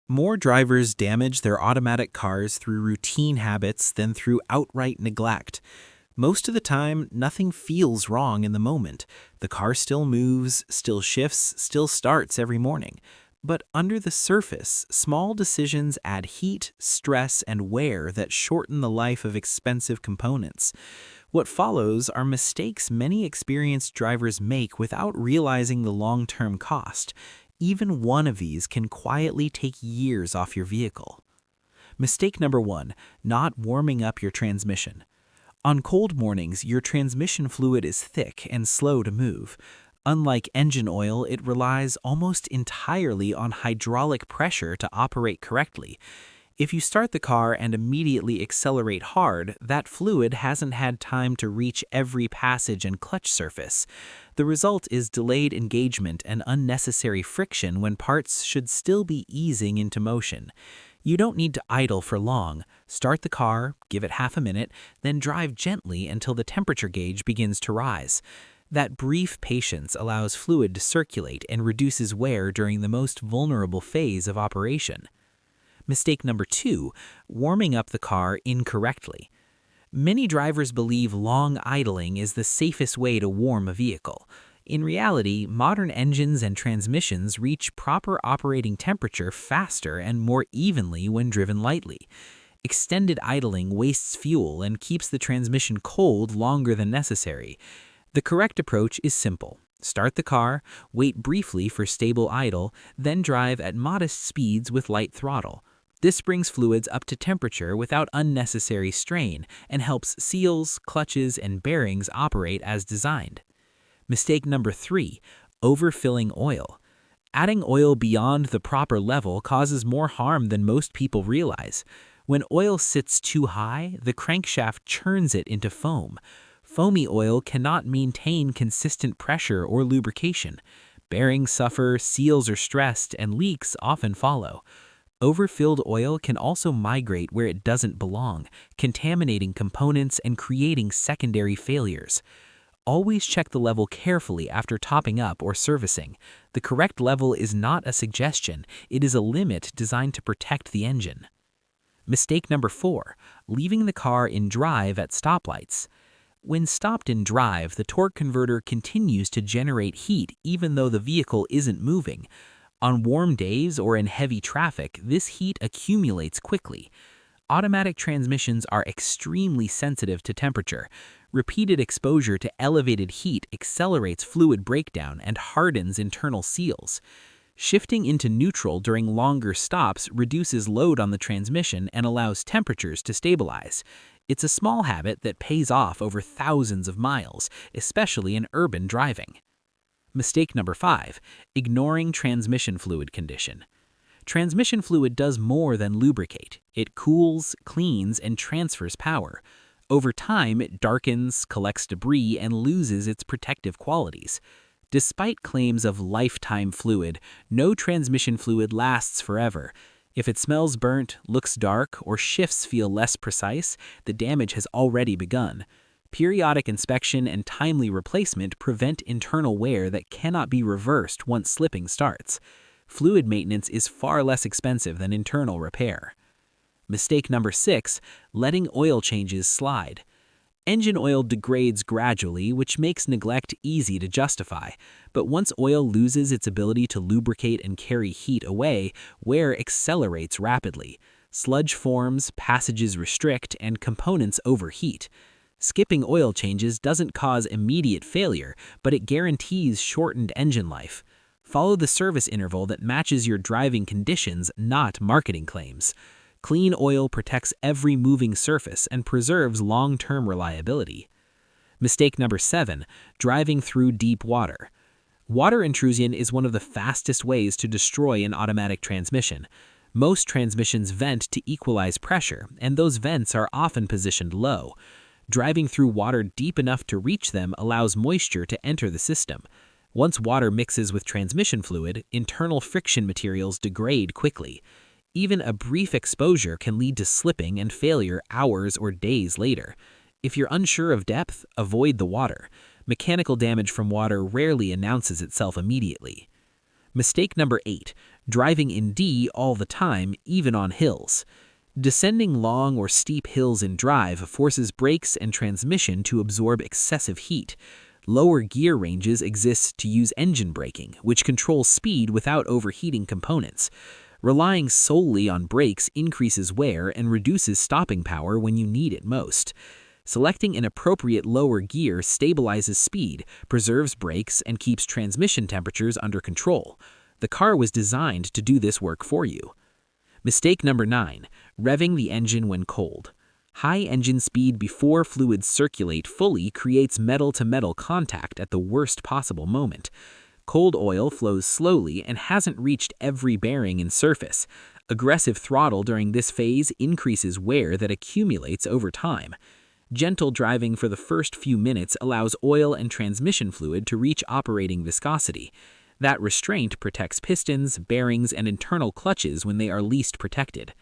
More drivers damage their automatic cars through routine habits than through outright neglect. Most of the time, nothing feels wrong in the moment. The car still moves, still shifts, still starts every morning. But under the surface, small decisions add heat, stress, and wear that shorten the life of expensive components. What follows are mistakes many experienced drivers make without realizing the long-term cost. Even one of these can quietly take years off your vehicle. Mistake number one, not warming up your transmission. On cold mornings, your transmission fluid is thick and slow to move. Unlike engine oil, it relies almost entirely on hydraulic pressure to operate correctly. If you start the car and immediately accelerate hard, that fluid hasn't had time to reach every passage and clutch surface. The result is delayed engagement and unnecessary friction when parts should still be easing into motion. You don't need to idle for long. Start the car, give it half a minute, then drive gently until the temperature gauge begins to rise. That brief patience allows fluid to circulate and reduces wear during the most vulnerable phase of operation. Mistake number two, warming up the car incorrectly. Many drivers believe long idling is the safest way to warm a vehicle. In reality, modern engines and transmissions reach proper operating temperature faster and more evenly when driven lightly. Extended idling wastes fuel and keeps the transmission cold longer than necessary. The correct approach is simple. Start the car, wait briefly for stable idle, then drive at modest speeds with light throttle. This brings fluids up to temperature without unnecessary strain and helps seals, clutches, and bearings operate as designed. Mistake number three, overfilling oil. Adding oil beyond the proper level causes more harm than most people realize. When oil sits too high, the crankshaft churns it into foam. Foamy oil cannot maintain consistent pressure or lubrication. Bearings suffer, seals are stressed, and leaks often follow. Overfilled oil can also migrate where it doesn't belong, contaminating components and creating secondary failures. Always check the level carefully after topping up or servicing. The correct level is not a suggestion, it is a limit designed to protect the engine. Mistake number four, leaving the car in drive at stoplights. When stopped in drive, the torque converter continues to generate heat even though the vehicle isn't moving. On warm days or in heavy traffic, this heat accumulates quickly. Automatic transmissions are extremely sensitive to temperature. Repeated exposure to elevated heat accelerates fluid breakdown and hardens internal seals. Shifting into neutral during longer stops reduces load on the transmission and allows temperatures to stabilize. It's a small habit that pays off over thousands of miles, especially in urban driving. Mistake number five, ignoring transmission fluid condition. Transmission fluid does more than lubricate. It cools, cleans, and transfers power. Over time, it darkens, collects debris, and loses its protective qualities. Despite claims of lifetime fluid, no transmission fluid lasts forever. If it smells burnt, looks dark, or shifts feel less precise, the damage has already begun. Periodic inspection and timely replacement prevent internal wear that cannot be reversed once slipping starts. Fluid maintenance is far less expensive than internal repair. Mistake number six, letting oil changes slide. Engine oil degrades gradually, which makes neglect easy to justify. But once oil loses its ability to lubricate and carry heat away, wear accelerates rapidly. Sludge forms, passages restrict, and components overheat. Skipping oil changes doesn't cause immediate failure, but it guarantees shortened engine life. Follow the service interval that matches your driving conditions, not marketing claims. Clean oil protects every moving surface and preserves long-term reliability. Mistake number seven, driving through deep water. Water intrusion is one of the fastest ways to destroy an automatic transmission. Most transmissions vent to equalize pressure, and those vents are often positioned low. Driving through water deep enough to reach them allows moisture to enter the system. Once water mixes with transmission fluid, internal friction materials degrade quickly. Even a brief exposure can lead to slipping and failure hours or days later. If you're unsure of depth, avoid the water. Mechanical damage from water rarely announces itself immediately. Mistake number 8, driving in D all the time, even on hills. Descending long or steep hills in drive forces brakes and transmission to absorb excessive heat. Lower gear ranges exist to use engine braking, which controls speed without overheating components. Relying solely on brakes increases wear and reduces stopping power when you need it most. Selecting an appropriate lower gear stabilizes speed, preserves brakes, and keeps transmission temperatures under control. The car was designed to do this work for you. Mistake number 9, revving the engine when cold. High engine speed before fluids circulate fully creates metal-to-metal contact at the worst possible moment. Cold oil flows slowly and hasn't reached every bearing and surface. Aggressive throttle during this phase increases wear that accumulates over time. Gentle driving for the first few minutes allows oil and transmission fluid to reach operating viscosity. That restraint protects pistons, bearings, and internal clutches when they are least protected.